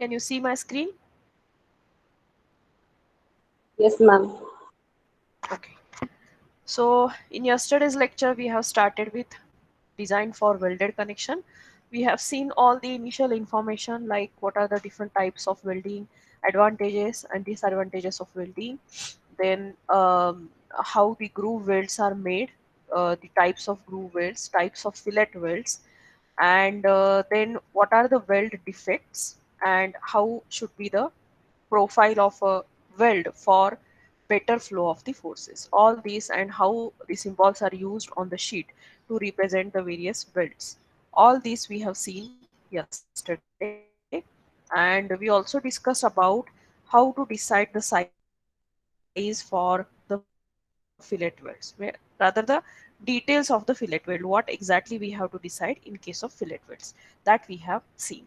Can you see my screen? Yes, ma'am. Okay. So in yesterday's lecture, we have started with design for welded connection. We have seen all the initial information like what are the different types of welding, advantages and disadvantages of welding, then how the groove welds are made, the types of groove welds, types of fillet welds, and then what are the weld defects and how should be the profile of a weld for better flow of the forces. All these and how the symbols are used on the sheet to represent the various welds. All these we have seen yesterday, and we also discussed about how to decide the size for the fillet welds, rather the details of the fillet weld, what exactly we have to decide in case of fillet welds that we have seen.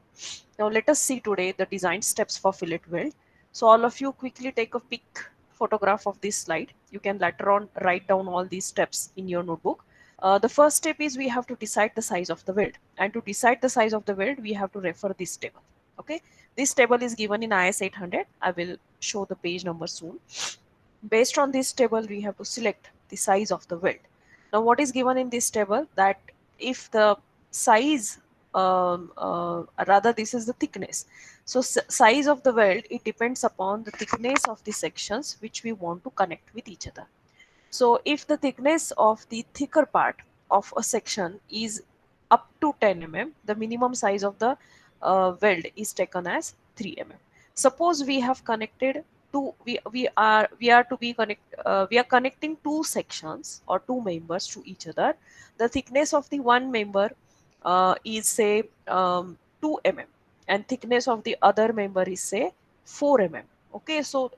Now let us see today the design steps for fillet weld. So all of you quickly take a pic photograph of this slide. You can later on write down all these steps in your notebook. The first step is we have to decide the size of the weld, and to decide the size of the weld, we have to refer this table. Okay, this table is given in IS 800. I will show the page number soon. Based on this table, we have to select the size of the weld. Now, what is given in this table that if the size, rather this is the thickness. So size of the weld, it depends upon the thickness of the sections which we want to connect with each other. So if the thickness of the thicker part of a section is up to 10 mm, the minimum size of the weld is taken as 3 mm. Suppose we have connected two, we are to be we are connecting two sections or two members to each other. The thickness of the one member is say 2 mm, and thickness of the other member is say 4 mm. Okay, so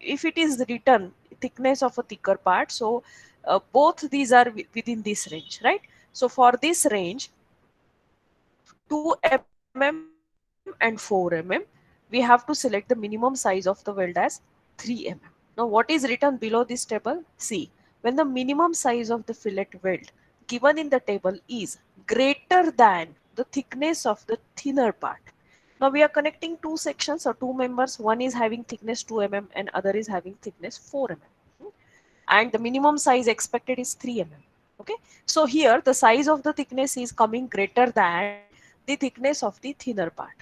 if it is written thickness of a thicker part, so both these are within this range, right? So for this range 2 mm and 4 mm, we have to select the minimum size of the weld as 3 mm. Now what is written below this table? See, when the minimum size of the fillet weld given in the table is greater than the thickness of the thinner part. Now we are connecting two sections or two members. One is having thickness 2 mm and other is having thickness 4 mm. And the minimum size expected is 3 mm. Okay, so here the size of the thickness is coming greater than the thickness of the thinner part.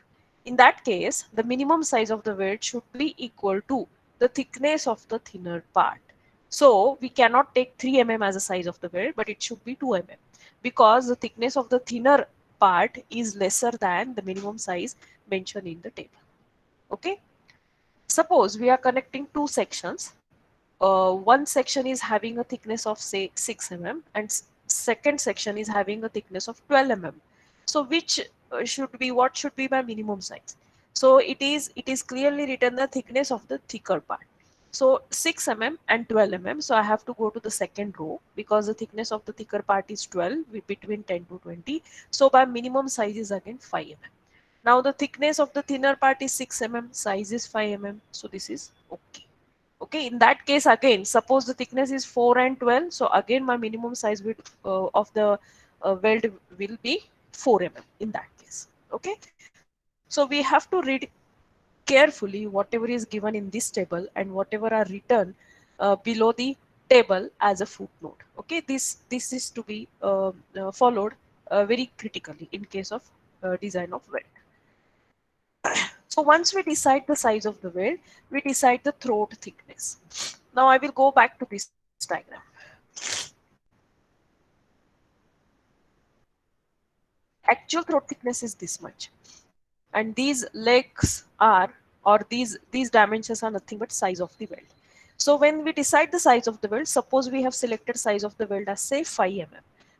In that case, the minimum size of the weld should be equal to the thickness of the thinner part. So we cannot take 3 mm as a size of the weld, but it should be 2 mm because the thickness of the thinner part is lesser than the minimum size mentioned in the table. Okay, suppose we are connecting two sections. One section is having a thickness of say 6 mm and second section is having a thickness of 12 mm. So which should be, what should be my minimum size? So it is clearly written the thickness of the thicker part. So 6 mm and 12 mm. So I have to go to the second row because the thickness of the thicker part is 12 between 10 to 20. So my minimum size is again 5 mm. Now the thickness of the thinner part is 6 mm, size is 5 mm. So this is okay. Okay, in that case again, suppose the thickness is 4 and 12. So again my minimum size width of the weld will be 4 mm in that case. Okay, so we have to read carefully whatever is given in this table and whatever are written below the table as a footnote. Okay, this is to be followed very critically in case of design of weld. So once we decide the size of the weld, we decide the throat thickness. Now I will go back to this diagram. Actual throat thickness is this much, and these legs are, or these dimensions are nothing but size of the weld. So when we decide the size of the weld, suppose we have selected size of the weld as say 5 mm.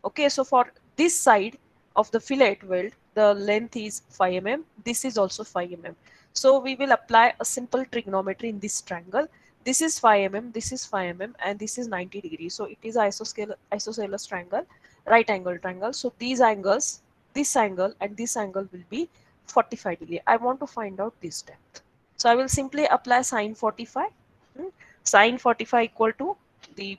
Okay, so for this side of the fillet weld, the length is 5 mm. This is also 5 mm. So we will apply a simple trigonometry in this triangle. This is 5 mm, this is 5 mm, and this is 90 degrees. So it is isosceles triangle, right angle triangle. So these angles, this angle and this angle will be 45 degree. I want to find out this depth. So I will simply apply sine 45. Hmm. Sine 45 equal to the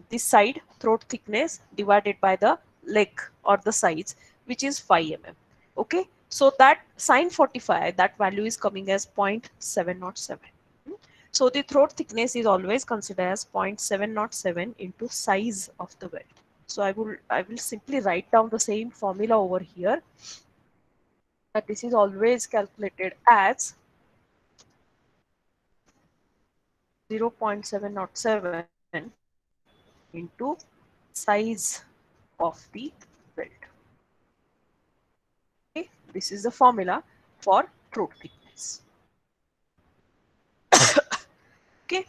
this side throat thickness divided by the leg or the sides, which is 5 mm. Okay. So that sine 45, that value is coming as 0.707. So the throat thickness is always considered as 0.707 into size of the weld. So I will simply write down the same formula over here, that this is always calculated as 0.707 into size of the weld. Okay, this is the formula for throat thickness. Okay,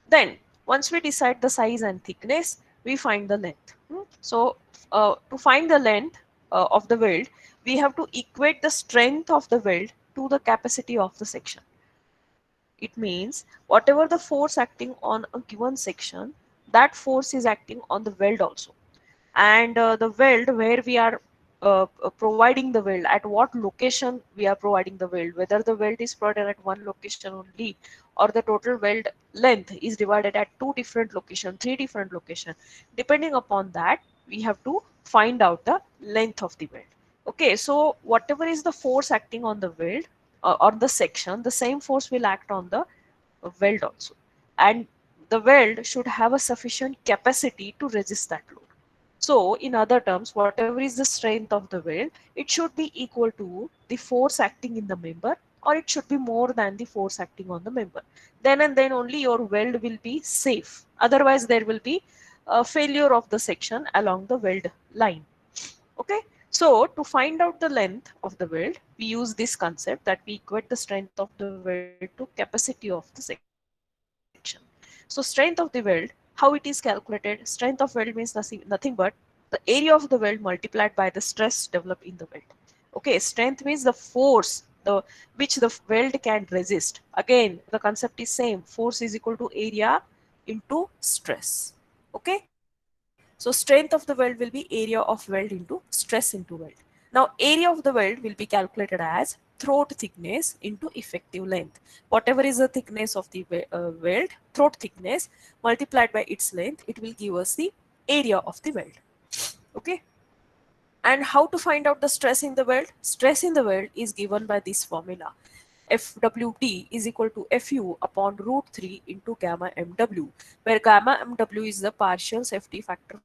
then once we decide the size and thickness, we find the length. So to find the length of the weld, we have to equate the strength of the weld to the capacity of the section. It means whatever the force acting on a given section, that force is acting on the weld also. And the weld where we are providing the weld, at what location we are providing the weld, whether the weld is provided at one location only, or the total weld length is divided at two different location, three different location, depending upon that we have to find out the length of the weld. Okay, so whatever is the force acting on the weld on the section, the same force will act on the weld also, and the weld should have a sufficient capacity to resist that load. So, in other terms, whatever is the strength of the weld, it should be equal to the force acting in the member, or it should be more than the force acting on the member. Then and then only your weld will be safe. Otherwise, there will be a failure of the section along the weld line. Okay. So, to find out the length of the weld, we use this concept that we equate the strength of the weld to capacity of the section. So, strength of the weld, how it is calculated? Strength of weld means nothing but the area of the weld multiplied by the stress developed in the weld. Okay, strength means the force which the weld can resist. Again, the concept is same. Force is equal to area into stress. Okay, so strength of the weld will be area of weld into stress into weld. Now, area of the weld will be calculated as throat thickness into effective length. Whatever is the thickness of the weld, throat thickness multiplied by its length, it will give us the area of the weld. Okay. And how to find out the stress in the weld? Stress in the weld is given by this formula. FWD is equal to FU upon root 3 into gamma MW, where gamma MW is the partial safety factor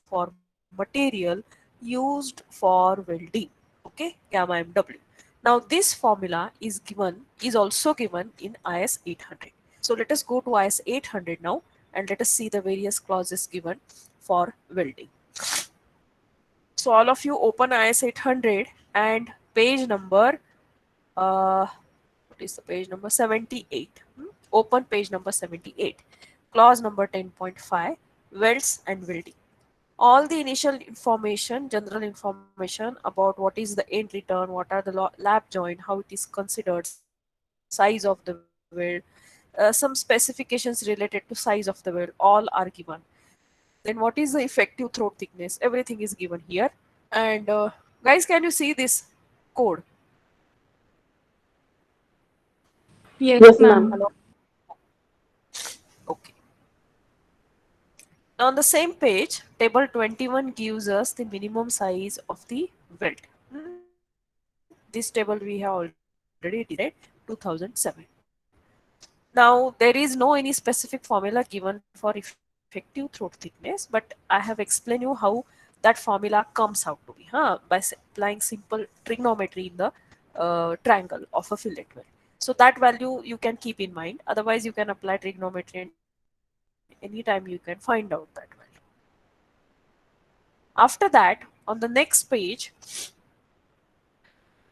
for material used for welding. Okay, gamma MW. Now this formula is also given in IS 800. So let us go to IS 800 now, and let us see the various clauses given for welding. So all of you open IS 800 and page number what is the page number 78. Open page number 78. Clause number 10.5, welds and welding. All the initial information, general information about what is the end return, what are the lap joint, how it is considered, size of the weld, some specifications related to size of the weld, all are given. Then what is the effective throat thickness? Everything is given here. And guys, can you see this code? Yes, Yes, ma'am. ma'am. Hello? Okay. On the same page, table 21 gives us the minimum size of the weld. This table we have already derived 2007. Now, there is no any specific formula given for effective throat thickness, but I have explained you how that formula comes out to be, by applying simple trigonometry in the triangle of a fillet weld. So that value you can keep in mind. Otherwise, you can apply trigonometry and anytime you can find out that value. After that, on the next page,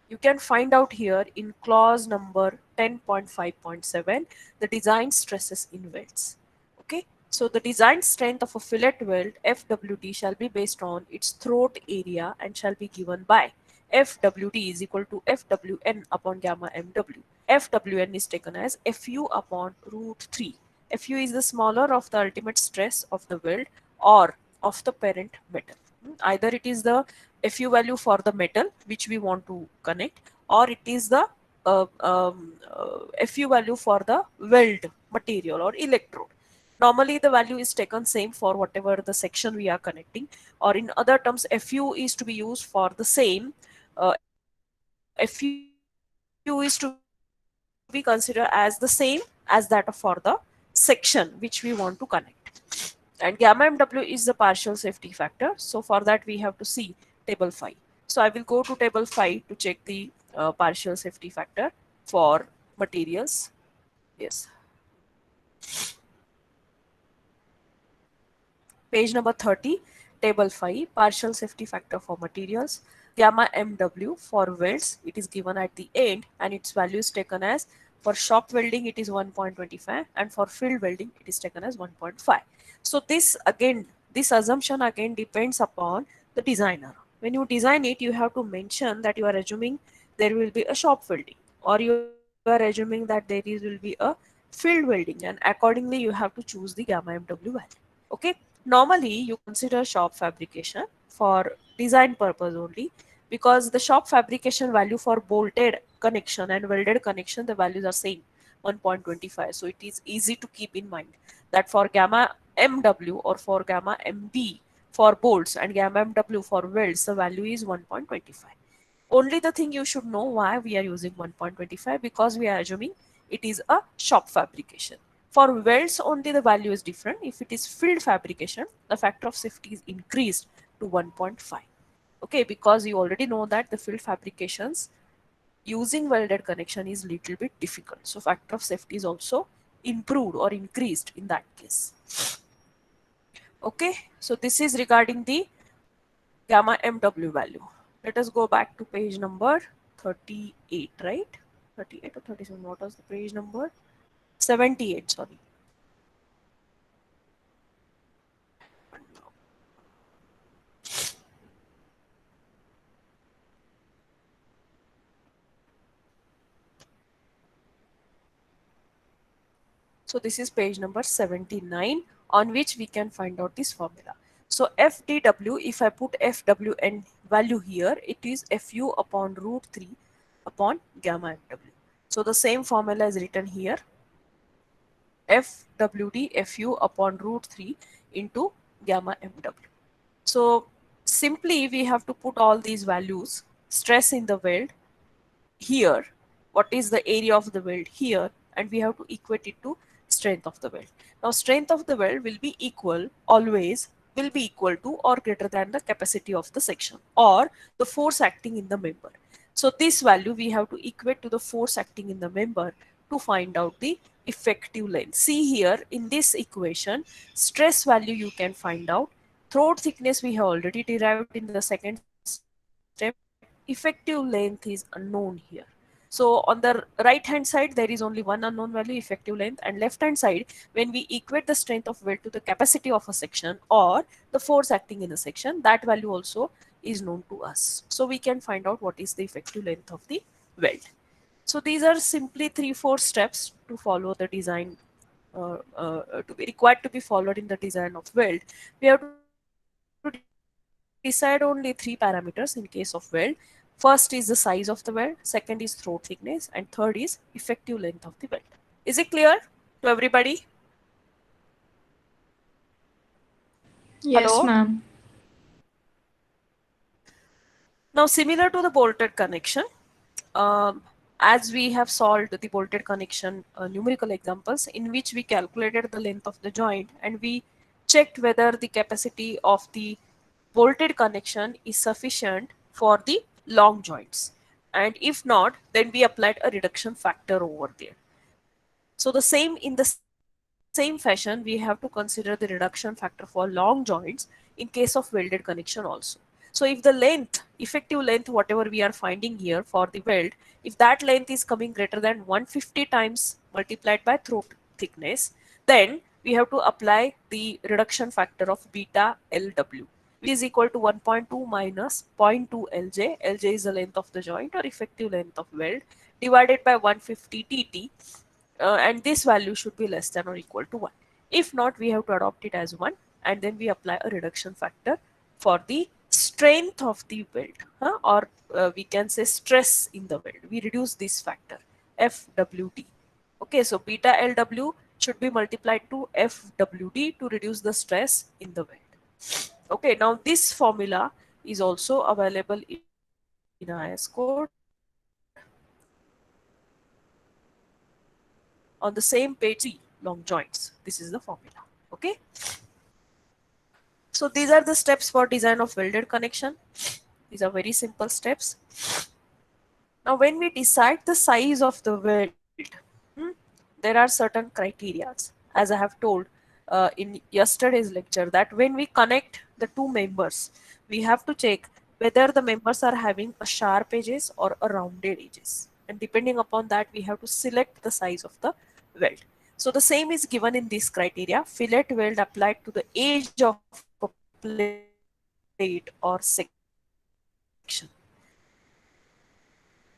you can find out here in clause number 10.5.7 the design stresses in welds. Okay, so the design strength of a fillet weld FWD shall be based on its throat area and shall be given by FWD is equal to FWN upon gamma MW. FWN is taken as FU upon root 3. FU is the smaller of the ultimate stress of the weld or of the parent metal. Either it is the FU value for the metal which we want to connect, or it is the FU value for the weld material or electrode. Normally the value is taken same for whatever the section we are connecting, or in other terms FU is to be used for the same FU is to be used for FU is to be considered as the same as that for the section which we want to connect. And gamma MW is the partial safety factor. So for that we have to see table 5. So I will go to table 5 to check the partial safety factor for materials. Yes. Page number 30, table 5, partial safety factor for materials. Gamma MW for welds, it is given at the end and its value is taken as, for shop welding it is 1.25 and for field welding it is taken as 1.5. So this assumption again depends upon the designer. When you design it, you have to mention that you are assuming there will be a shop welding, or you are assuming that will be a field welding, and accordingly you have to choose the gamma MW value. Okay, normally you consider shop fabrication for design purpose only, because the shop fabrication value for bolted connection and welded connection, the values are same, 1.25. So it is easy to keep in mind that for gamma MW or for gamma MB for bolts and gamma MW for welds, the value is 1.25. Only the thing you should know why we are using 1.25, because we are assuming it is a shop fabrication. For welds only the value is different. If it is field fabrication, the factor of safety is increased to 1.5. Okay, because you already know that the field fabrications using welded connection is little bit difficult. So factor of safety is also improved or increased in that case. Okay, so this is regarding the gamma MW value. Let us go back to page number 38, right? 38 or 37, what was the page number? 78, sorry. So this is page number 79, on which we can find out this formula. So FDW, if I put FWN value here, it is FU upon root 3 upon gamma MW. So the same formula is written here. FWD FU upon root 3 into gamma MW. So simply we have to put all these values, stress in the weld here, what is the area of the weld here, and we have to equate it to strength of the weld. Now strength of the weld will be equal, always will be equal to or greater than the capacity of the section or the force acting in the member. So this value we have to equate to the force acting in the member to find out the effective length. See here in this equation, stress value you can find out, throat thickness we have already derived in the second step, effective length is unknown here. So on the right hand side there is only one unknown value, effective length, and left hand side when we equate the strength of weld to the capacity of a section or the force acting in a section, that value also is known to us. So we can find out what is the effective length of the weld. So these are simply 3-4 steps to follow the design, to be required to be followed in the design of weld. We have to decide only 3 parameters in case of weld. First is the size of the weld, second is throat thickness, and third is effective length of the weld. Is it clear to everybody? Yes, Hello? ma'am. Now, similar to the bolted connection, as we have solved the bolted connection numerical examples in which we calculated the length of the joint and we checked whether the capacity of the bolted connection is sufficient for the long joints. And if not, then we applied a reduction factor over there. So in the same fashion, we have to consider the reduction factor for long joints in case of welded connection also. So if the length, effective length, whatever we are finding here for the weld, if that length is coming greater than 150 times multiplied by throat thickness, then we have to apply the reduction factor of beta LW, which is equal to 1.2 minus 0.2 LJ. LJ is the length of the joint or effective length of weld, divided by 150 TT, and this value should be less than or equal to 1. If not, we have to adopt it as 1 and then we apply a reduction factor for the strength of the weld, or we can say stress in the weld. We reduce this factor, FWD. Okay, so beta LW should be multiplied to FWD to reduce the stress in the weld. Okay, now this formula is also available in IS code. On the same page, three long joints. This is the formula. Okay. So these are the steps for design of welded connection. These are very simple steps. Now, when we decide the size of the weld, hmm, there are certain criteria. As I have told in yesterday's lecture, that when we connect the two members, we have to check whether the members are having a sharp edges or a rounded edges. And depending upon that, we have to select the size of the weld. So the same is given in this criteria: fillet weld applied to the edge of a plate or section.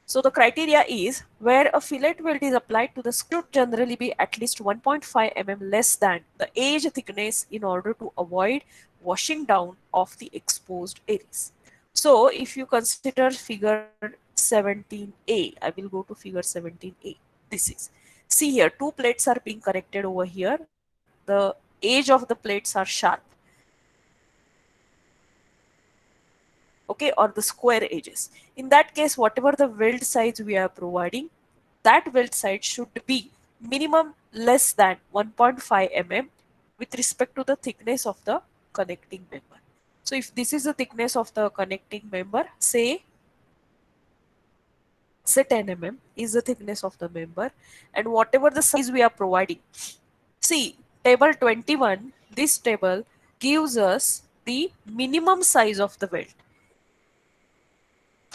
So the criteria is where a fillet weld is applied to the screw should generally be at least 1.5 mm less than the edge thickness in order to avoid washing down of the exposed areas. So if you consider figure 17a, I will go to figure 17a. This is, see here, two plates are being connected over here. The edge of the plates are sharp, okay, or the square edges. In that case, whatever the weld size we are providing, that weld size should be minimum less than 1.5 mm with respect to the thickness of the connecting member. So if this is the thickness of the connecting member, say 10 mm is the thickness of the member, and whatever the size we are providing, see table 21, this table gives us the minimum size of the weld.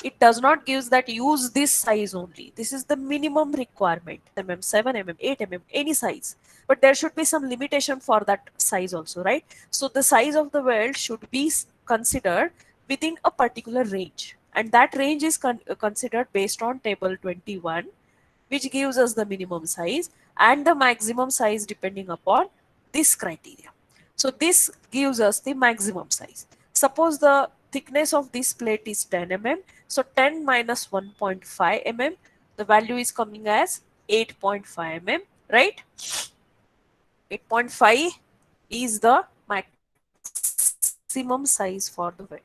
It does not give that use this size only. This is the minimum requirement. 7 mm, 8 mm, any size. But there should be some limitation for that size also, right? So the size of the weld should be considered within a particular range. And that range is considered based on table 21, which gives us the minimum size and the maximum size depending upon this criteria. So this gives us the maximum size. Suppose the thickness of this plate is 10 mm. So 10 minus 1.5 mm, the value is coming as 8.5 mm, right? 8.5 is the maximum size for the weld.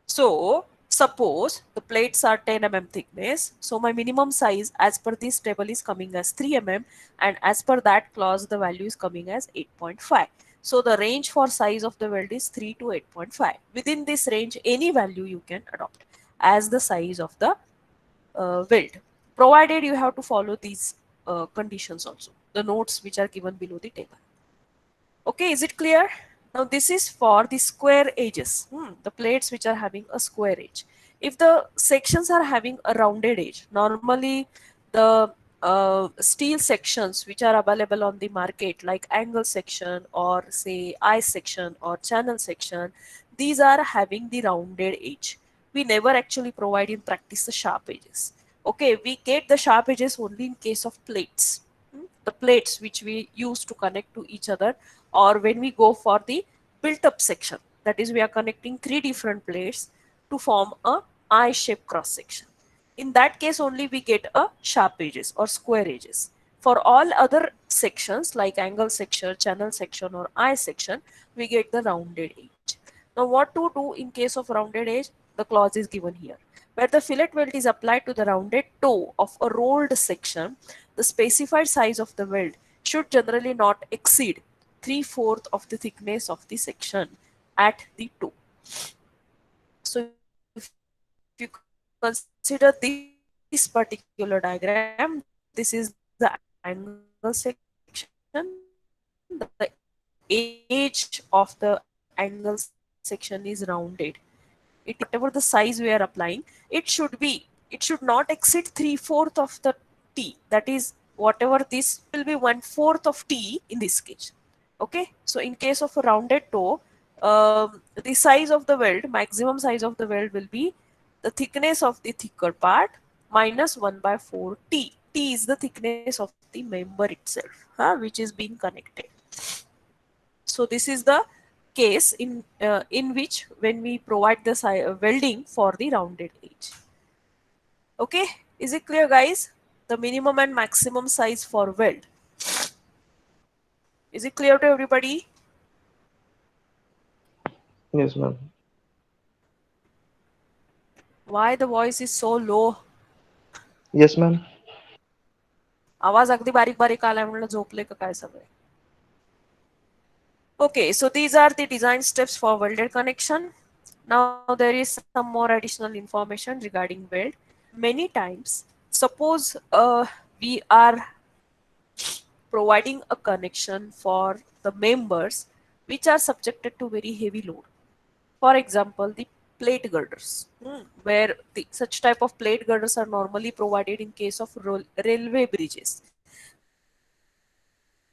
So suppose the plates are 10 mm thickness. So my minimum size as per this table is coming as 3 mm, and as per that clause the value is coming as 8.5. So the range for size of the weld is 3 to 8.5. Within this range, any value you can adopt as the size of the weld, provided you have to follow these conditions also, the notes which are given below the table. Okay, is it clear? Now this is for the square edges, the plates which are having a square edge. If the sections are having a rounded edge, normally the steel sections which are available on the market, like angle section or say eye section or channel section, these are having the rounded edge. We never actually provide in practice the sharp edges. Okay, we get the sharp edges only in case of plates, the plates which we use to connect to each other, or when we go for the built up section, that is we are connecting three different plates to form a eye shape cross section. In that case only we get a sharp edges or square edges. For all other sections like angle section, channel section or eye section, we get the rounded edge. Now what to do in case of rounded edge? The clause is given here. Where the fillet weld is applied to the rounded toe of a rolled section, the specified size of the weld should generally not exceed 3/4 of the thickness of the section at the toe. So if you consider this particular diagram, this is the angle section, the edge of the angle section, the edge of the angle section is rounded. It means whatever the size we are applying, it should not exceed 3/4 of the T. That is, whatever this will be 1/4 of T in this case. Okay, so in case of a rounded toe, the size of the weld, maximum size of the weld will be the thickness of the thicker part minus 1/4 T. T is the thickness of the member itself, which is being connected. So this is the case in which when we provide the welding for the rounded edge. Okay, is it clear, guys? The minimum and maximum size for weld. Is it clear to everybody? Yes, ma'am. Why the voice is so low? Yes, ma'am. आवाज अगदी बारीक बारीक आलाय म्हणलं झोपले का काय सगळे. Okay, so these are the design steps for welded connection. Now there is some more additional information regarding weld. Many times, suppose we are providing a connection for the members which are subjected to very heavy load. For example, the plate girders, where such type of plate girders are normally provided in case of railway bridges.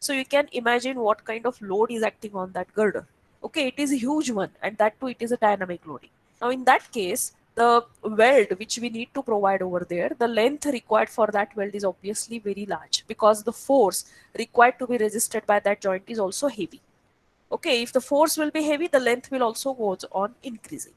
So you can imagine what kind of load is acting on that girder. Okay, it is a huge one, and that too it is a dynamic loading. Now in that case, the weld which we need to provide over there, the length required for that weld is obviously very large because the force required to be resisted by that joint is also heavy. Okay, if the force will be heavy, the length will also goes on increasing,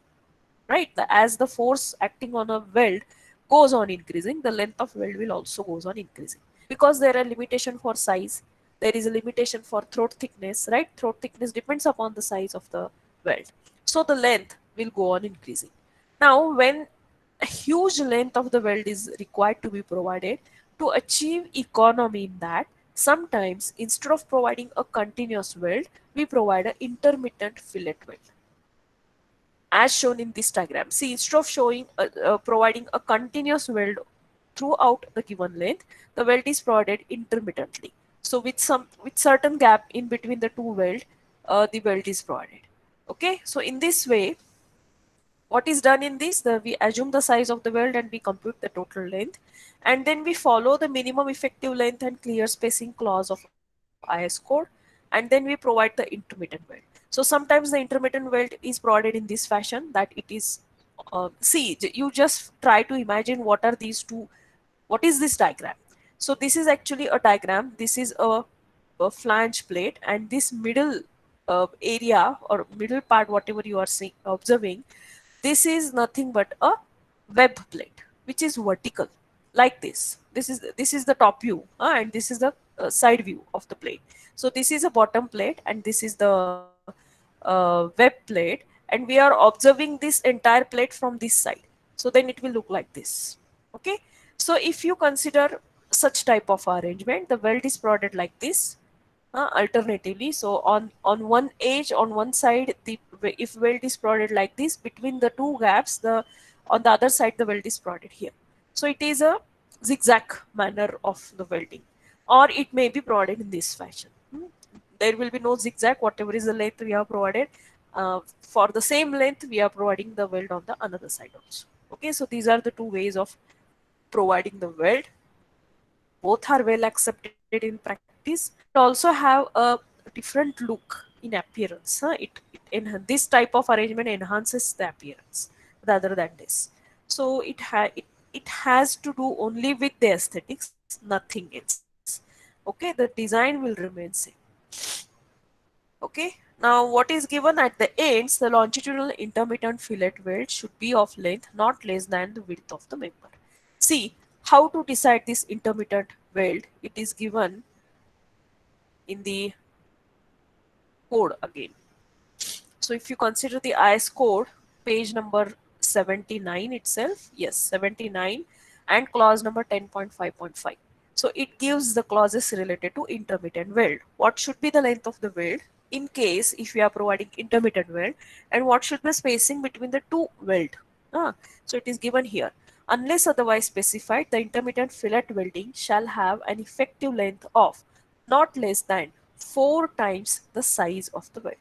right? As the force acting on a weld goes on increasing, the length of weld will also goes on increasing because there are limitation for size. There is a limitation for throat thickness, right? Throat thickness depends upon the size of the weld, so the length will go on increasing. Now when a huge length of the weld is required to be provided, to achieve economy in that, sometimes instead of providing a continuous weld, we provide an intermittent fillet weld as shown in this diagram. See, instead of providing a continuous weld throughout the given length, the weld is provided intermittently. So with certain gap in between the two weld, the weld is provided. Okay, so in this way, what is done in this? We assume the size of the weld and we compute the total length, and then we follow the minimum effective length and clear spacing clause of IS code, and then we provide the intermittent weld. So sometimes the intermittent weld is provided in this fashion that it is you just try to imagine what are these two, what is this diagram. So this is actually a diagram. This is a flange plate, and this middle area or middle part, whatever you are seeing observing, this is nothing but a web plate which is vertical like this. This is the top view, and this is the side view of the plate. So this is a bottom plate and this is the web plate, and we are observing this entire plate from this side. So then it will look like this. Okay, so if you consider such type of arrangement, the weld is provided like this, alternatively. So on one edge, on one side, the if weld is provided like this, between the two gaps, the on the other side the weld is provided here. So it is a zigzag manner of the welding, or it may be provided in this fashion. There will be no zigzag. Whatever is the length we have provided, for the same length we are providing the weld on the another side also. Okay, so these are the two ways of providing the weld. Both are well accepted in practice and also have a different look in appearance. This type of arrangement enhances the appearance rather than this. So it has to do only with the aesthetics, nothing else. Okay, the design will remain same. Okay, now what is given at the ends, the longitudinal intermittent fillet weld should be of length not less than the width of the member. See how to decide this intermittent weld. It is given in the code again. So if you consider the IS code, page number 79 itself, yes, 79, and clause number 10.5.5. So it gives the clauses related to intermittent weld. What should be the length of the weld in case if we are providing intermittent weld, and what should be the spacing between the two weld? So it is given here. Unless otherwise specified, the intermittent fillet welding shall have an effective length of not less than 4 times the size of the weld.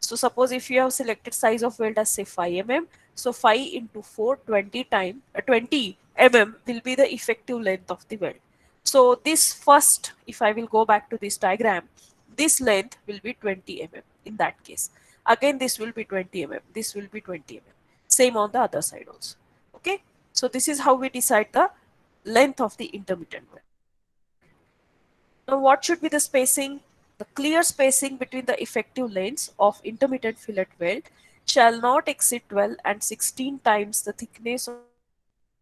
So suppose if you have selected size of weld as say 5 mm, so 5 into 4, 20 time 20 mm will be the effective length of the weld. So this first, if I will go back to this diagram, this length will be 20 mm in that case. Again this will be 20 mm, this will be 20 mm. Same on the other side also. Okay, so this is how we decide the length of the intermittent weld. Now what should be the spacing? The clear spacing between the effective lengths of intermittent fillet weld shall not exceed 12 and 16 times the thickness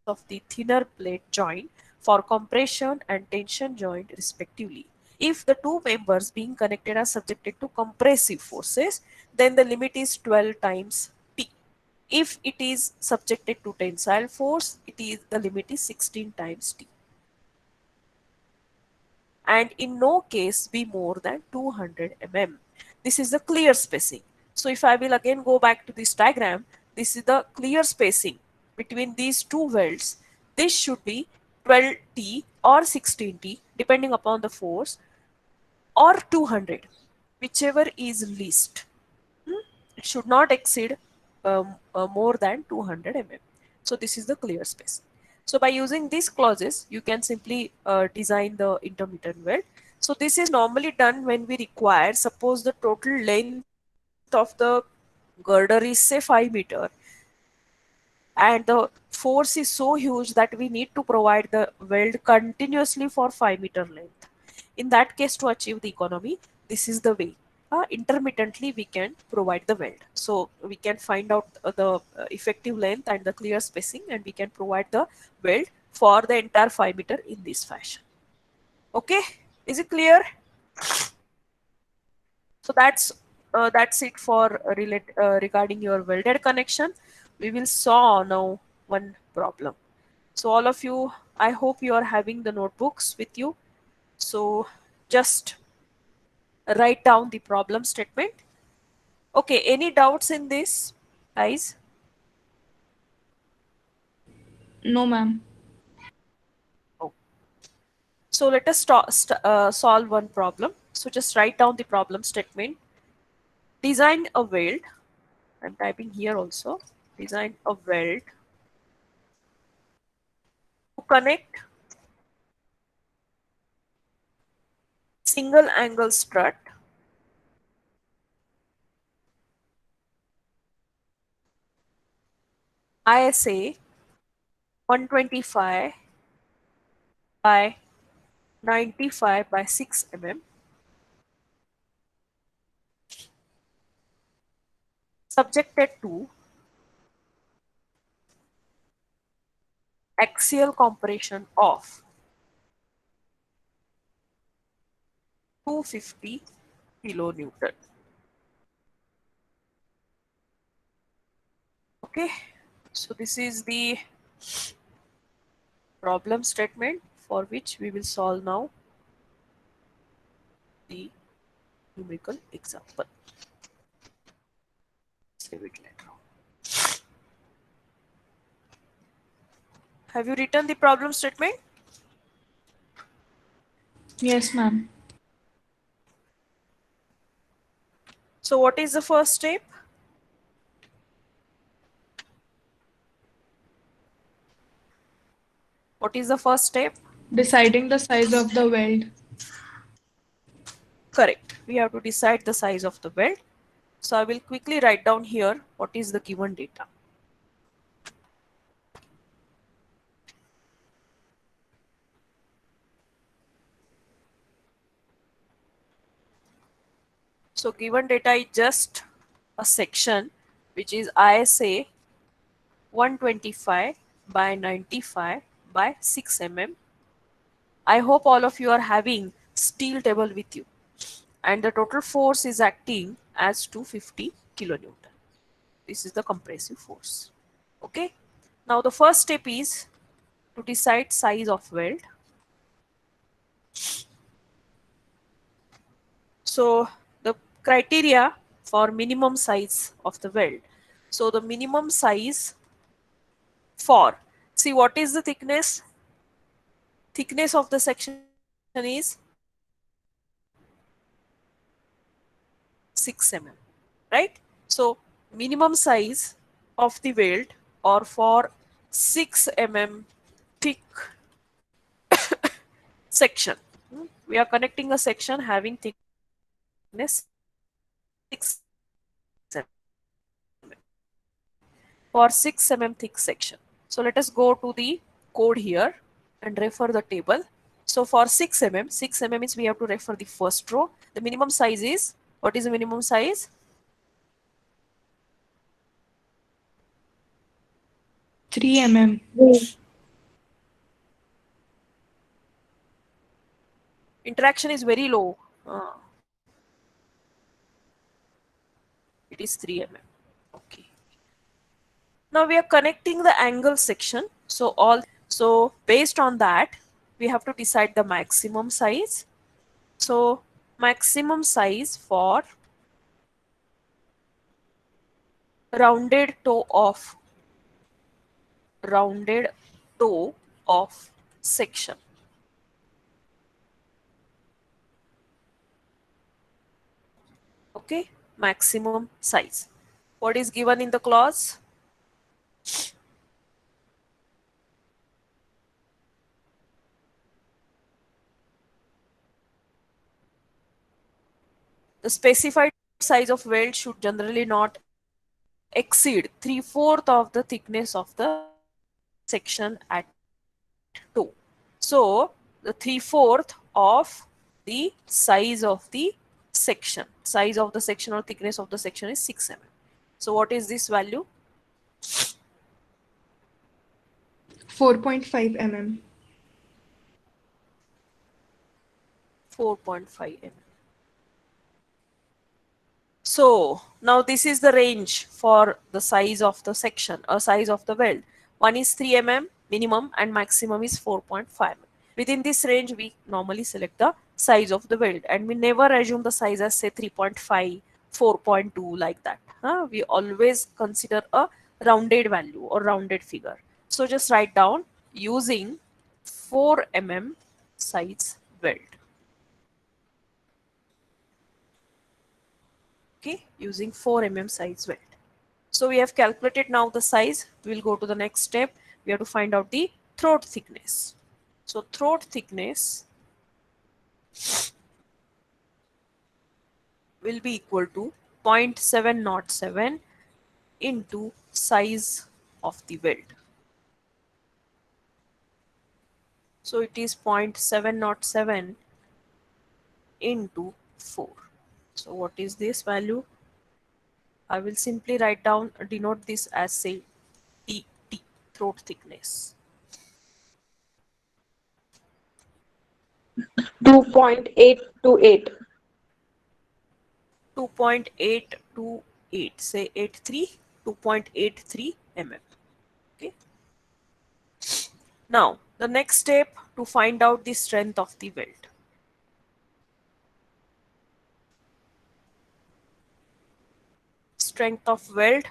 of the thinner plate joint for compression and tension joint respectively. If the two members being connected are subjected to compressive forces, then the limit is 12 times T. If it is subjected to tensile force, the limit is 16 times T. and in no case be more than 200 mm. This is the clear spacing. So if I will again go back to this diagram, this is the clear spacing between these two welds. This should be 12T or 16T depending upon the force, or 200, whichever is least. It should not exceed more than 200 mm. So this is the clear space. So by using these clauses, you can simply design the intermittent weld. So this is normally done when we require, suppose the total length of the girder is say 5 meter, and the force is so huge that we need to provide the weld continuously for 5 meter length. In that case, to achieve the economy, this is the way. Intermittently we can provide the weld, so we can find out the effective length and the clear spacing, and we can provide the weld for the entire 5 meter in this fashion. Okay, is it clear? So that's it for regarding your welded connection. We will saw now one problem. So all of you, I hope you are having the notebooks with you. So just write down the problem statement. Okay, any doubts in this, guys? No, ma'am. Oh. So let us solve one problem. So just write down the problem statement. Design a weld. I'm typing here also. Design a weld to connect single angle strut ISA 125 by 95 by 6 mm, subjected to axial compression of 250 kilonewton. Okay, so this is the problem statement for which we will solve now the numerical example. Save it later on. Have you written the problem statement? Yes, ma'am. So what is the first step? What is the first step? Deciding the size of the weld. Correct. We have to decide the size of the weld. So I will quickly write down here what is the given data. So given data is just a section which is ISA 125 by 95 by 6 mm. I hope all of you are having steel table with you, and the total force is acting as 250 kilonewton. This is the compressive force. Okay. Now the first step is to decide size of weld. So the criteria for minimum size of the weld. So the minimum size for, see what is the thickness? Thickness of the section is 6 mm, right? So minimum size of the weld, or for 6 mm thick section. We are connecting a section having thickness 6 mm. For 6 mm thick section. So let us go to the code here and refer the table. So for 6 mm, 6 mm means we have to refer the first row. The minimum size is, what is the minimum size? 3 mm. Interaction is very low. It is 3 mm. Okay. Now we are connecting the angle section. So based on that, we have to decide the maximum size. So maximum size for rounded toe of rounded toe of section. Okay, maximum size. What is given in the clause? The specified size of weld should generally not exceed 3/4 of the thickness of the section at toe. So the 3/4 of the size of the section. Size of the section or thickness of the section is 6 mm. So what is this value? 4.5 mm. 4.5 mm. So now this is the range for the size of the section or size of the weld. One is 3 mm minimum and maximum is 4.5 mm. Within this range, we normally select the size of the weld and we never assume the size as say 3.5, 4.2 like that. We always consider a rounded value or rounded figure. So just write down using 4 mm size weld. Okay, using 4 mm size weld. So we have calculated now the size. We will go to the next step. We have to find out the throat thickness. So throat thickness will be equal to 0.707 into size of the weld. So it is 0.707 into 4. So what is this value? I will simply write down, denote this as say TT, throat thickness. 2.828. 2.828, say 83, 2.83 mm. Okay. Now, the next step to find out the strength of the weld. Strength of weld,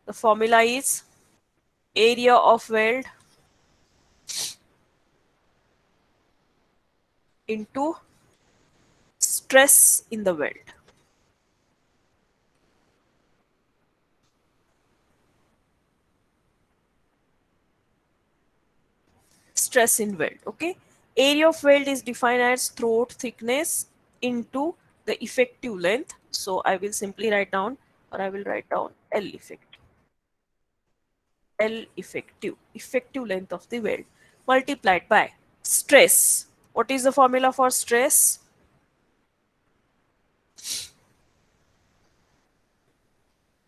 the formula is area of weld into stress in the weld. Stress in weld, okay? Area of weld is defined as throat thickness into the effective length. So I will simply write down, or I will write down L effective. L effective, effective length of the weld multiplied by stress. What is the formula for stress?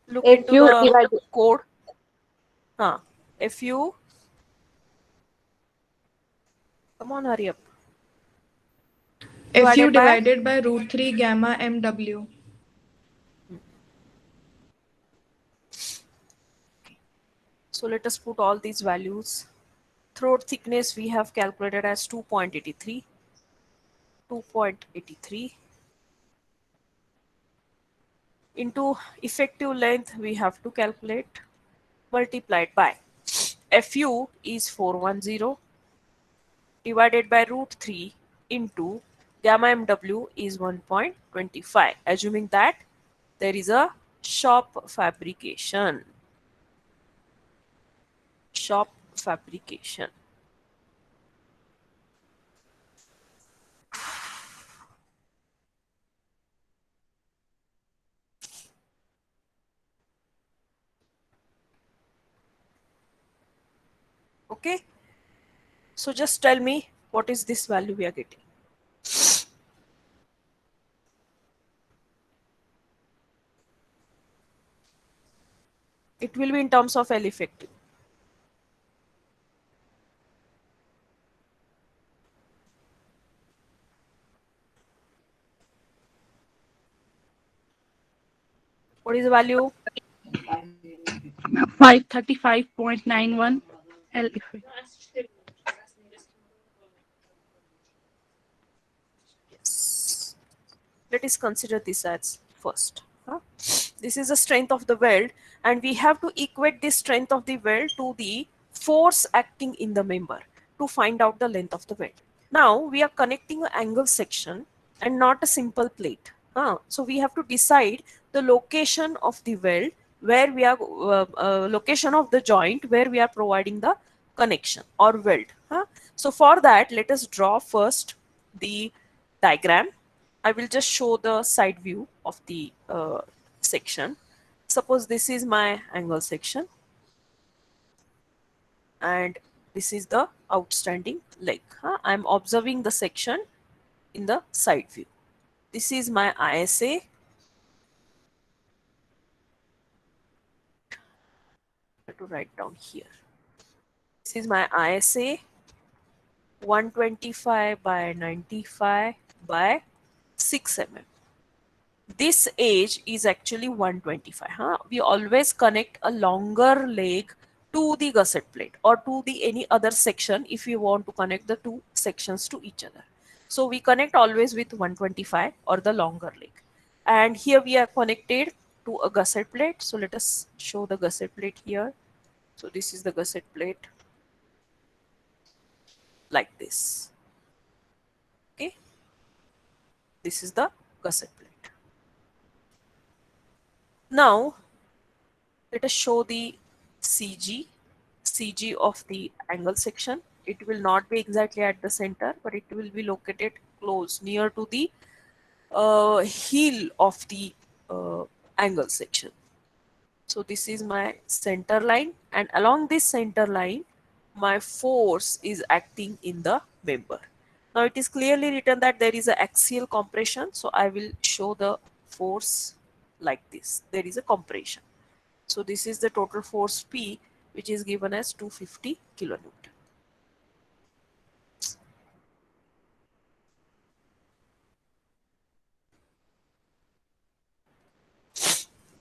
Look into FU the divided code. FU, come on, hurry up. Fu Divided by, divided by root 3 gamma mw. so let us put all these values. Throat thickness we have calculated as 2.83. 2.83 into effective length we have to calculate, multiplied by FU is 410 divided by root 3 into gamma mw is 1.25, assuming that there is a shop fabrication. Shop fabrication. Okay, so just tell me what is this value we are getting. It will be in terms of L effective. What is the value? 535.91 L effect. Yes. Let us consider this as first. This is the strength of the weld, and we have to equate the strength of the weld to the force acting in the member to find out the length of the weld. Now we are connecting an angle section and not a simple plate. So we have to decide the location of the weld, where we are location of the joint where we are providing the connection or weld. So for that, let us draw first the diagram. I will just show the side view of the section. Suppose this is my angle section and this is the outstanding leg. I'm observing the section in the side view. This is my ISA. I have to write down here. This is my ISA 125 by 95 by 6 mm. This edge is actually 125. We always connect a longer leg to the gusset plate or to the any other section if we want to connect the two sections to each other. So we connect always with 125 or the longer leg. And here we are connected to a gusset plate. So let us show the gusset plate here. So this is the gusset plate like this. Okay. This is the gusset plate. Now let us show the CG of the angle section. It will not be exactly at the center, but it will be located close near to the heel of the angle section. So this is my center line, and along this center line my force is acting in the member. Now it is clearly written that there is an axial compression, so I will show the force like this. There is a compression. So this is the total force P, which is given as 250 kilonewton.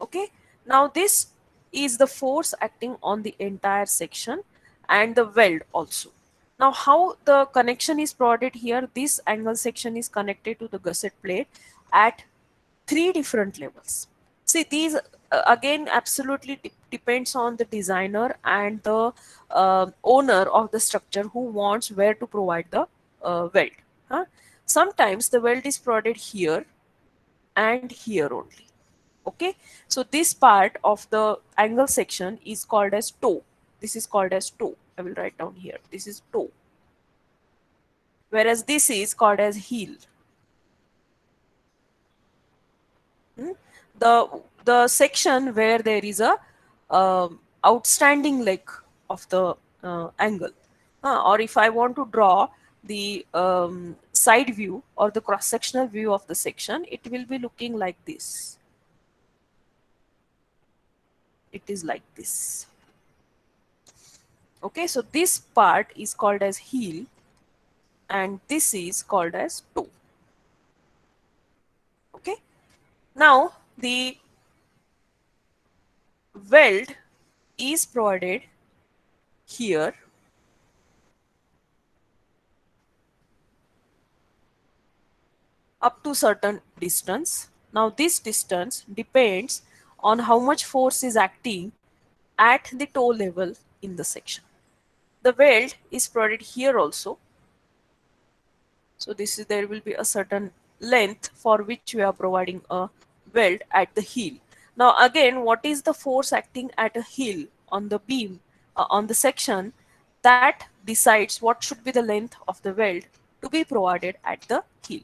Okay, now this is the force acting on the entire section and the weld also. Now how the connection is provided here, this angle section is connected to the gusset plate at 3 different levels. See, these again absolutely depends on the designer and the owner of the structure who wants where to provide the weld. Sometimes the weld is provided here and here only. Okay, so this part of the angle section is called as toe. This is called as toe. I will write down here. This is toe. Whereas this is called as heel. The section where there is a outstanding leg of the angle, or if I want to draw the side view or the cross-sectional view of the section, it will be looking like this. It is like this. Okay, so this part is called as heel and this is called as toe. Okay, now the weld is provided here up to certain distance. Now this distance depends on how much force is acting at the toe level in the section. The weld is provided here also. So this is, there will be a certain length for which we are providing a weld at the heel. Now again, what is the force acting at a heel on the beam on the section, that decides what should be the length of the weld to be provided at the heel.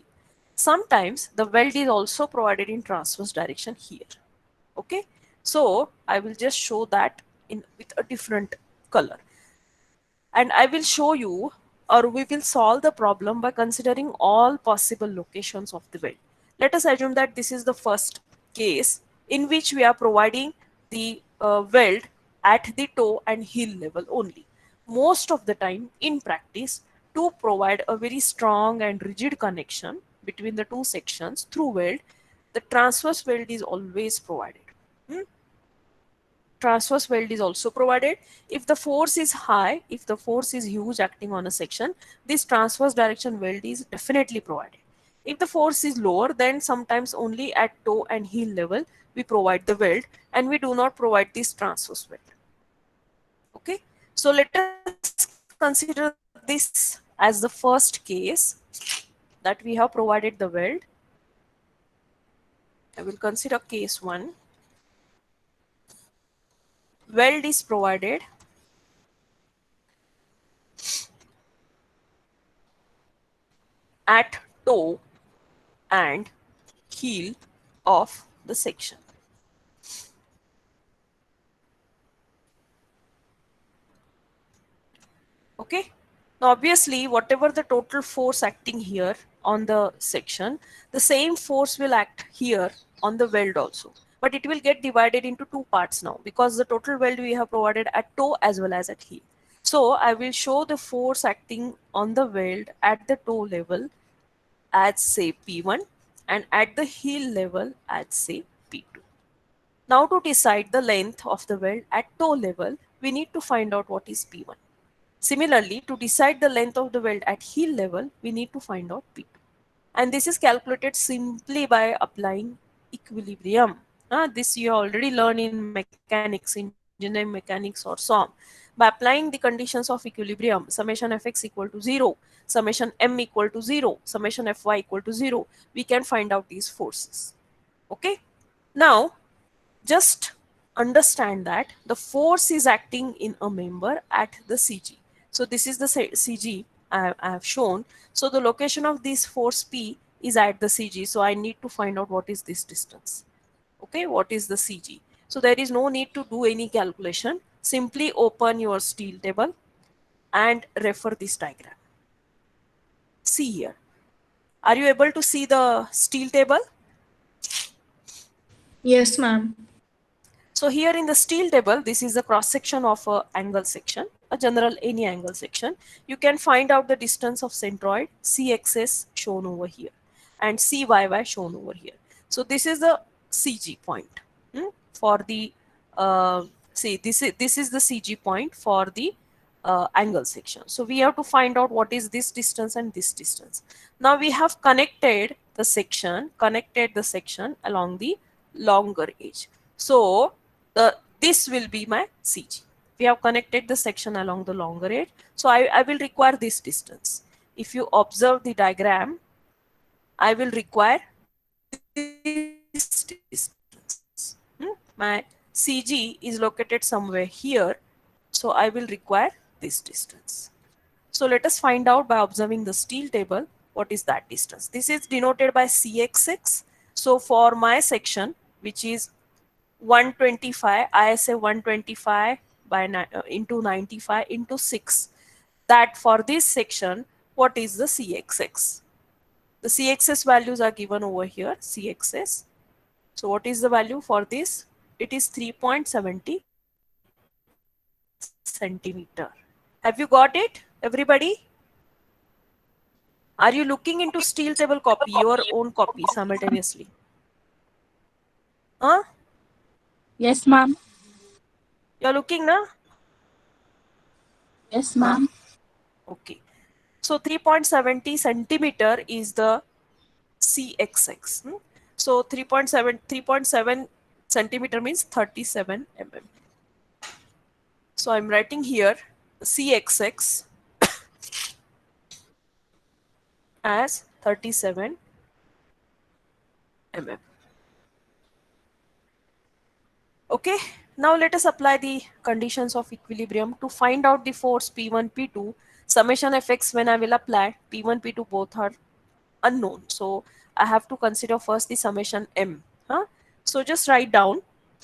Sometimes the weld is also provided in transverse direction here. Okay, so I will just show that in with a different color, and I will show you, or we will solve the problem by considering all possible locations of the weld. Let us assume that this is the first case in which we are providing the weld at the toe and heel level only. Most of the time in practice, to provide a very strong and rigid connection between the two sections through weld, the transverse weld is always provided. Transverse weld is also provided. If the force is high, if the force is huge acting on a section, this transverse direction weld is definitely provided. If the force is lower, then sometimes only at toe and heel level we provide the weld, and we do not provide this transverse weld. Okay, so let us consider this as the first case that we have provided the weld. I will consider case 1. Weld is provided at toe and heel of the section. Okay, now obviously whatever the total force acting here on the section, the same force will act here on the weld also, but it will get divided into two parts now because the total weld we have provided at toe as well as at heel. So I will show the force acting on the weld at the toe level as say P1 and at the heel level as say P2. Now to decide the length of the weld at toe level, we need to find out what is P1. Similarly, to decide the length of the weld at heel level, we need to find out P2. And this is calculated simply by applying equilibrium. This you already learned in mechanics, engineering mechanics or SOM. By applying the conditions of equilibrium, summation fx equal to 0, summation m equal to 0, summation fy equal to 0, we can find out these forces. Okay. Now, just understand that the force is acting in a member at the CG. So this is the CG I have shown. So the location of this force P is at the CG. So I need to find out what is this distance. Okay, what is the CG? So there is no need to do any calculation. Simply open your steel table and refer this diagram. See here. Are you able to see the steel table? Yes, ma'am. So here in the steel table, this is the cross section of a angle section, a general any angle section. You can find out the distance of centroid, CXS shown over here and CYY shown over here. So this is the CG point for the, see this is the CG point for the angle section. So we have to find out what is this distance and this distance. Now we have connected the section along the longer edge. So this will be my CG. We have connected the section along the longer edge. So I will require this distance. If you observe the diagram, I will require this distance. My CG is located somewhere here. So I will require this distance. So let us find out by observing the steel table what is that distance. This is denoted by CXX. So for my section, which is 125, I say 125 by into 95 into 6. That for this section, what is the CXX? The CXS values are given over here, CXS. So what is the value for this? It is 3.70 centimeter. Have you got it, everybody? Are you looking into steel table copy, your own copy simultaneously? Huh? Yes, ma'am. You're looking now? Yes, ma'am. Okay. So 3.70 centimeter is the CXX. So 3.7 centimeter means 37 mm. So I'm writing here CXX as 37 mm. Okay, now let us apply the conditions of equilibrium to find out the force P1, P2. Summation fx when I will apply, P1, P2 both are unknown. So I have to consider first the summation m. So just write down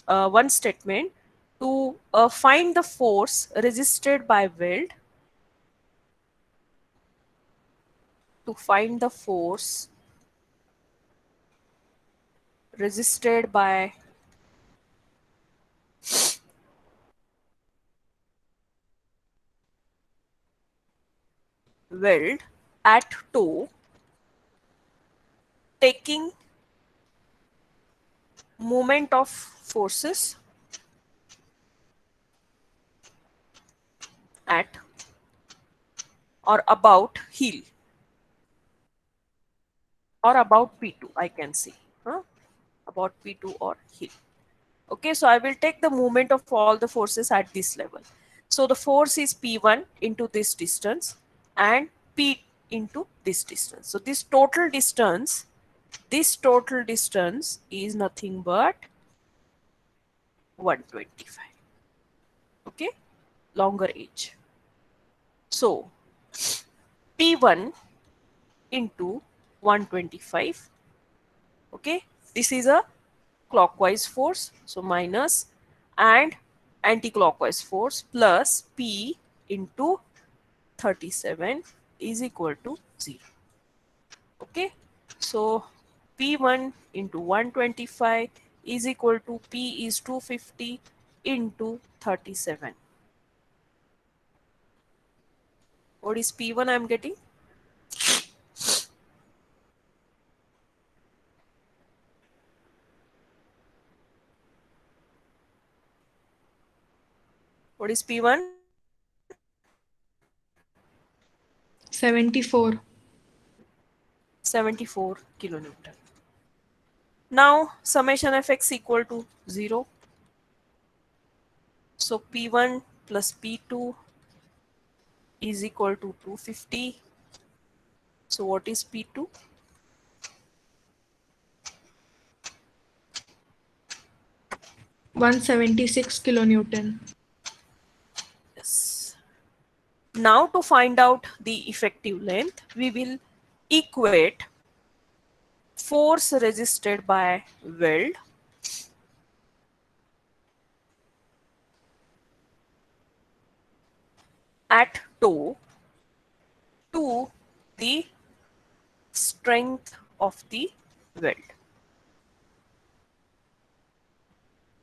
one statement to find the force resisted by weld. To find the force resisted by weld at toe, taking moment of forces at or about heel. or about P2, I can say. About P2 or heel. Okay, so I will take the moment of all the forces at this level. So the force is P1 into this distance and P into this distance. So this total distance is nothing but 125. Okay, longer edge. So P1 into 125. Okay, this is a clockwise force, so minus, and anti-clockwise force plus P into 37 is equal to 0. Okay, so P1 into 125 is equal to P is 250 into 37. What is P1 I'm getting? What is P1? 74. 74 kilonewton. Now summation fx equal to 0. So P1 plus P2 is equal to 250. So what is P2? $176 kilonewton. Yes. Now to find out the effective length, we will equate force resisted by weld at toe to the strength of the weld.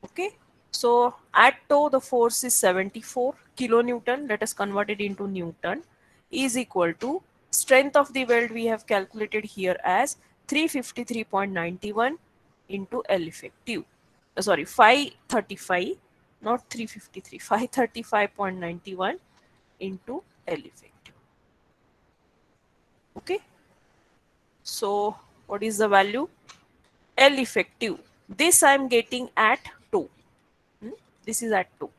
Okay, so at toe the force is 74 kilonewton. Let us convert it into Newton, is equal to strength of the weld we have calculated here as 353.91 into L effective. Sorry, 535, not 353, 535.91 into L effective. Okay, so what is the value? L effective. This I am getting at toe. This is at toe.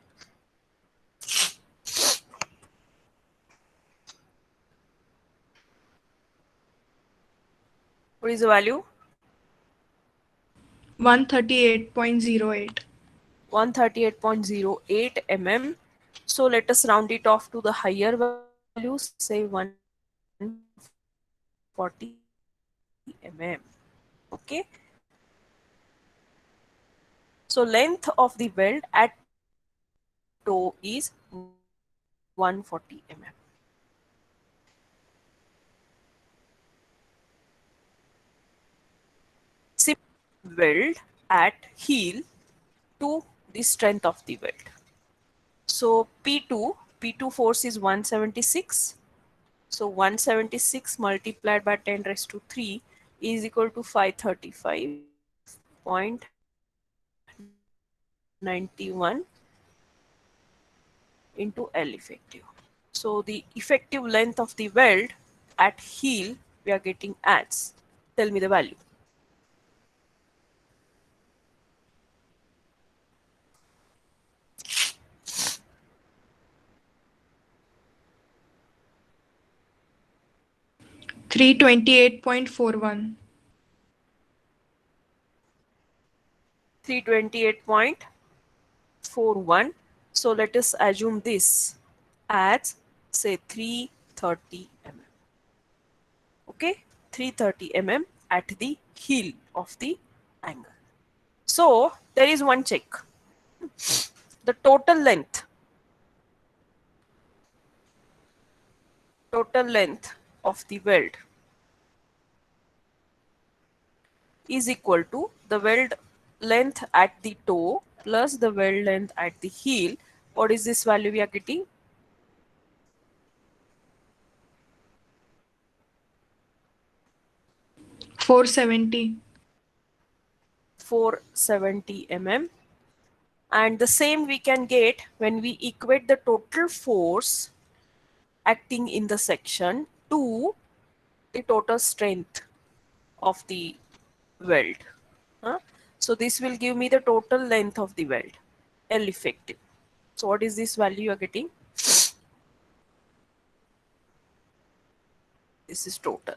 What is the value? 138.08. 138.08 mm. So let us round it off to the higher values, say 140 mm. Okay. So length of the weld at toe is 140 mm. Weld at heel to the strength of the weld. So P2 force is 176. So 176 multiplied by 10 raised to 3 is equal to 535.91 into L effective. So the effective length of the weld at heel we are getting as, tell me the value. $328.41. 328.41. So let us assume this as say 330 mm. Okay, 330 mm at the heel of the angle. So there is one check. The total length of the weld is equal to the weld length at the toe plus the weld length at the heel. What is this value we are getting? $470. 470 mm. And the same we can get when we equate the total force acting in the section to the total strength of the weld. Huh? So this will give me the total length of the weld, L effective. So what is this value you are getting? This is total.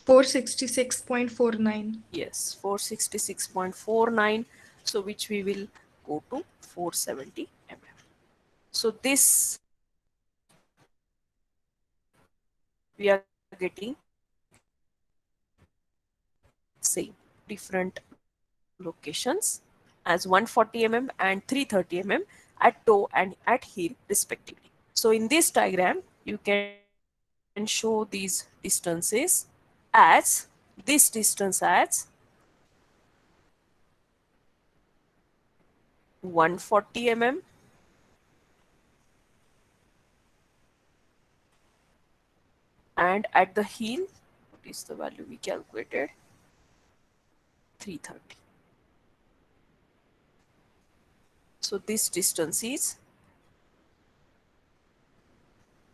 466.49. Yes, 466.49. So which we will go to 470 mm. So this we are getting same different locations as 140 mm and 330 mm at toe and at heel respectively. So in this diagram you can show these distances as this distance as 140 mm and at the heel, what is the value we calculated? 330. So this distance is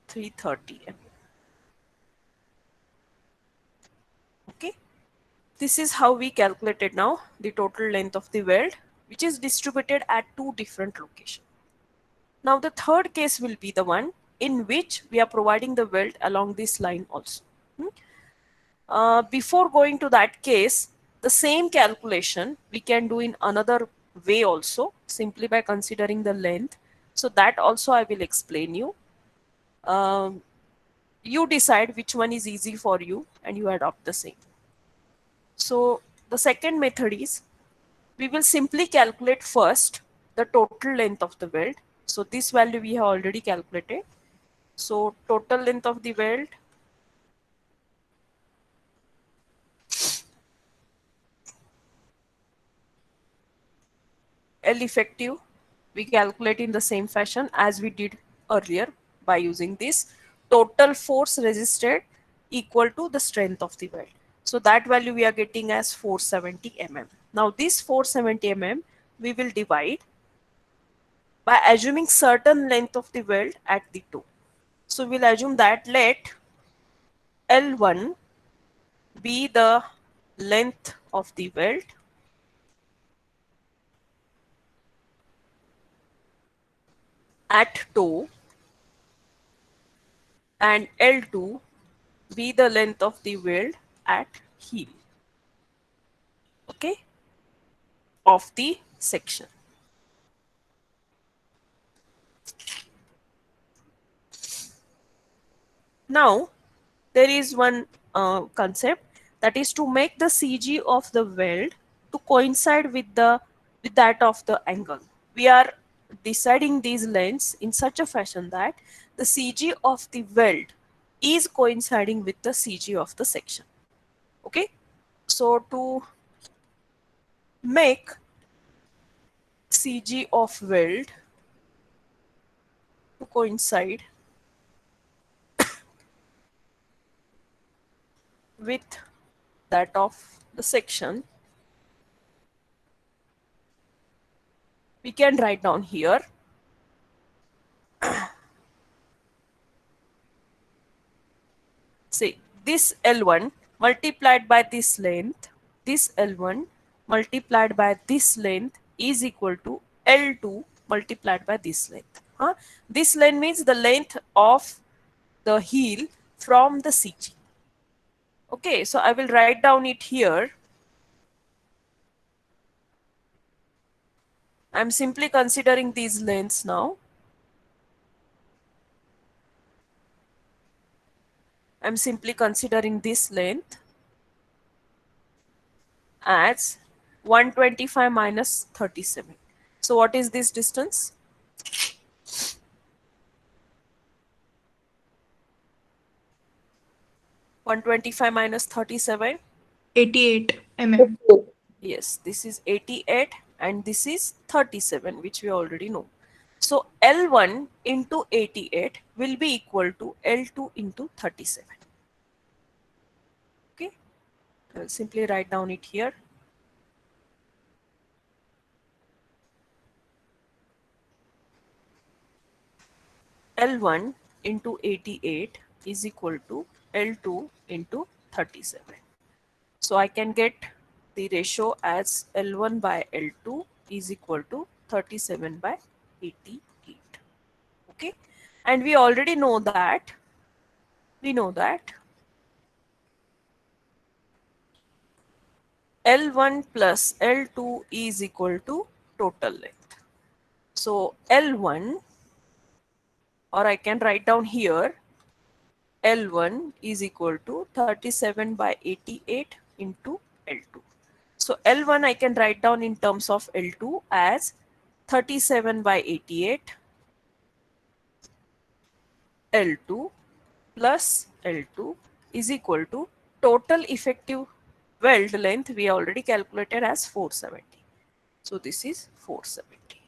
330 mm. Okay. This is how we calculated now the total length of the weld, which is distributed at two different locations. Now the third case will be the one in which we are providing the weld along this line also. Before going to that case, the same calculation we can do in another way also, simply by considering the length. So that also I will explain you. You decide which one is easy for you and you adopt the same. So the second method is we will simply calculate first the total length of the weld. So this value we have already calculated. So total length of the weld L effective we calculate in the same fashion as we did earlier by using this total force resisted equal to the strength of the weld. So that value we are getting as 470 mm. Now this 470 mm we will divide by assuming certain length of the weld at the toe. So we'll assume that let L1 be the length of the weld at toe and L2 be the length of the weld at heel, okay, of the section. Now there is one concept, that is to make the CG of the weld to coincide with that of the angle. We are deciding these lengths in such a fashion that the CG of the weld is coinciding with the CG of the section. Okay, so to make CG of weld to coincide with that of the section, we can write down here say this L1 multiplied by this length, this L1 multiplied by this length is equal to L2 multiplied by this length. This length means the length of the heel from the CG. Okay, so I will write down it here. I'm simply considering these lengths now. I'm simply considering this length as 125 minus 37. So what is this distance? 125 minus 37. 88 mm. Yes, this is 88 and this is 37, which we already know. So L1 into 88 will be equal to L2 into 37. Okay, I will simply write down it here. L1 into 88 is equal to L2 into 37. So I can get the ratio as L1 by L2 is equal to 37 by 88. Okay, and we already know that L1 plus L2 is equal to total length. So L1, or I can write down here, L1 is equal to 37 by 88 into L2. So L1 I can write down in terms of L2 as 37 by 88 L2 plus L2 is equal to total effective weld length we already calculated as 470. So this is 470.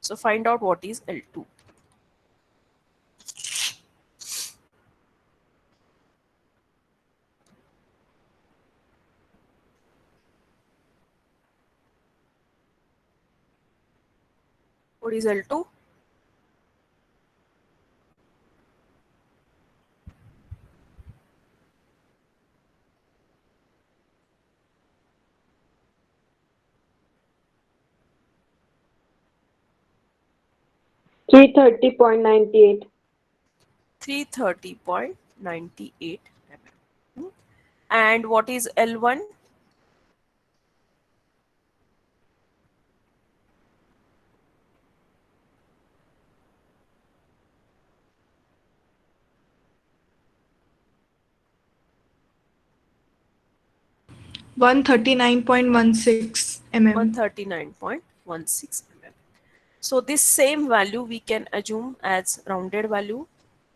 So find out what is L2. What is L2? Three 330.98. 330.98 mm. And what is L1? One 139.16 mm. 139.16 mm. So this same value we can assume as rounded value,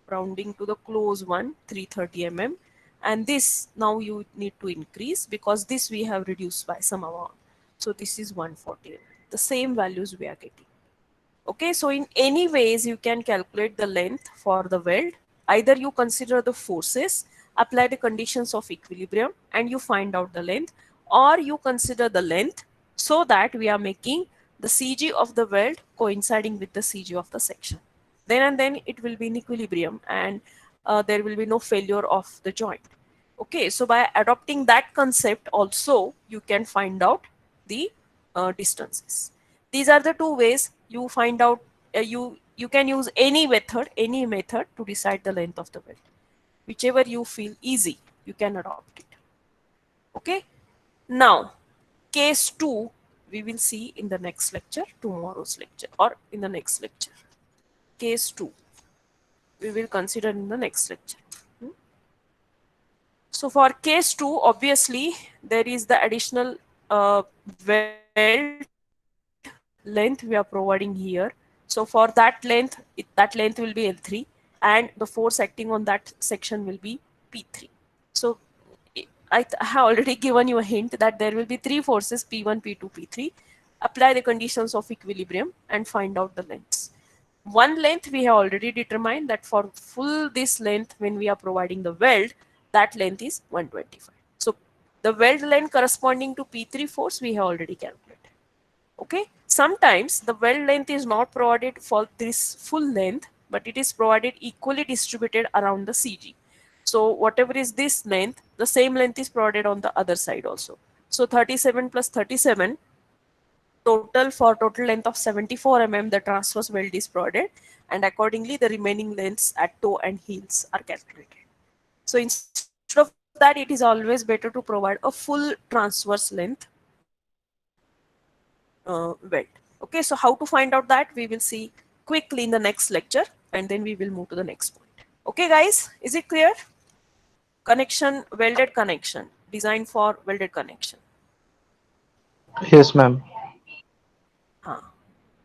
rounding to the close one, 330 mm. And this now you need to increase because this we have reduced by some amount. So this is 140 mm. The same values we are getting. Okay, so in any ways you can calculate the length for the weld. Either you consider the forces, apply the conditions of equilibrium, and you find out the length, or you consider the length so that we are making the CG of the weld coinciding with the CG of the section. Then and then it will be in equilibrium, and there will be no failure of the joint. Okay, so by adopting that concept also, you can find out the distances. These are the two ways you find out. You can use any method to decide the length of the weld. Whichever you feel easy, you can adopt it. Okay. Now, case 2 we will see in the next lecture, tomorrow's lecture, or in the next lecture. Case 2 we will consider in the next lecture. So for case 2, obviously there is the additional weld length we are providing here. So for that length, that length will be L3, and the force acting on that section will be P3. So I have already given you a hint that there will be three forces, P1, P2, P3. Apply the conditions of equilibrium and find out the lengths. One length we have already determined that for full this length, when we are providing the weld, that length is 125. So the weld length corresponding to P3 force we have already calculated. Okay, sometimes the weld length is not provided for this full length, but it is provided equally distributed around the CG. So whatever is this length, the same length is provided on the other side also. So 37 plus 37, total length of 74 mm, the transverse weld is provided, and accordingly the remaining lengths at toe and heels are calculated. So instead of that, it is always better to provide a full transverse length weld. Okay, so how to find out that we will see quickly in the next lecture, and then we will move to the next point. Okay guys, is it clear? Connection, welded connection, designed for welded connection. Yes, ma'am.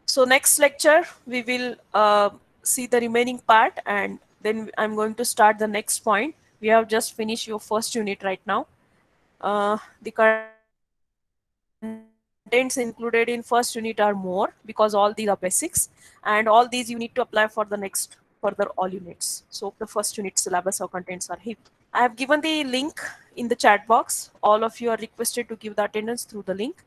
So next lecture we will see the remaining part, and then I'm going to start the next point. We have just finished your first unit right now. The contents included in first unit are more because all these are basics, and all these you need to apply for the next further all units. So the first unit syllabus or contents are heavy. I have given the link in the chat box. All of you are requested to give the attendance through the link.